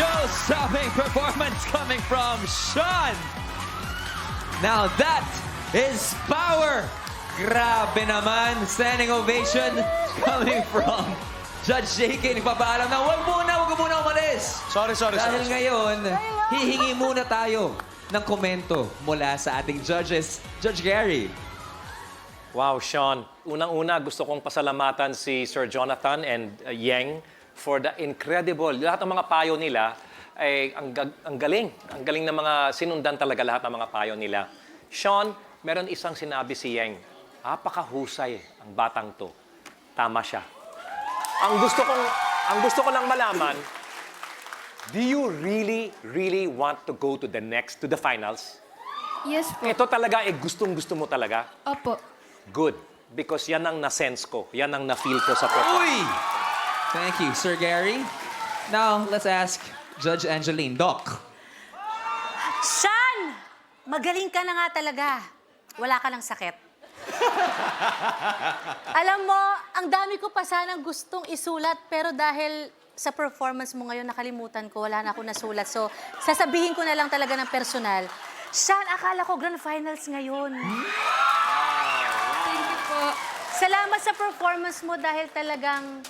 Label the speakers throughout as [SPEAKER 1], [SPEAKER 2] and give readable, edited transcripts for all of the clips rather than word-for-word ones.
[SPEAKER 1] show-stopping performance coming from Sean. Now that is power. Grabe naman. Standing ovation coming from Judge JK. Nagpapaalam na huwag mo muna umalis.
[SPEAKER 2] Sorry.
[SPEAKER 1] Dahil ngayon, hihingi muna tayo ng komento mula sa ating judges. Judge Gary.
[SPEAKER 2] Wow, Sean. Unang-una, gusto kong pasalamatan si Sir Jonathan and Yeng for the incredible. Lahat ng mga payo nila ay ang galing. Ang galing ng mga sinundan talaga lahat ng mga payo nila. Sean, meron isang sinabi si Yeng. Napakahusay ang batang to. Tama siya. Ang gusto ko lang malaman, do you really want to go to the finals?
[SPEAKER 3] Yes po.
[SPEAKER 2] Ito talaga, gustong-gusto mo talaga?
[SPEAKER 3] Opo.
[SPEAKER 2] Good. Because yan ang na-sense ko. Yan ang na-feel ko sa performance.
[SPEAKER 1] Uy! Thank you, Sir Gary. Now, let's ask Judge Angeline. Doc.
[SPEAKER 4] Sean! Magaling ka na nga talaga. Wala ka ng sakit. Alam mo, ang dami ko pa sanang gustong isulat, pero dahil sa performance mo ngayon, nakalimutan ko, wala na ako nasulat. So, sasabihin ko na lang talaga ng personal. Sean, akala ko grand finals ngayon.
[SPEAKER 3] Thank you po.
[SPEAKER 4] Salamat sa performance mo dahil talagang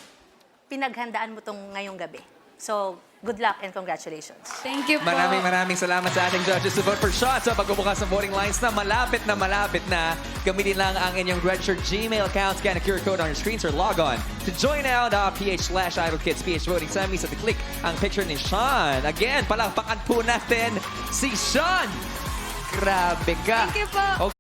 [SPEAKER 4] pinaghandaan mo tong ngayong gabi. So, good luck and congratulations.
[SPEAKER 3] Thank you po.
[SPEAKER 1] Maraming salamat sa ating judges to vote for Sean sa pagbubukas ng voting lines na malapit na. Gamitin lang ang inyong registered Gmail account. Scan a QR code on your screens or log on to joinout.ph/idolkids. PH voting sa at click ang picture ni Sean. Again, palakpakan po natin si Sean. Grabe ka.
[SPEAKER 3] Thank you po.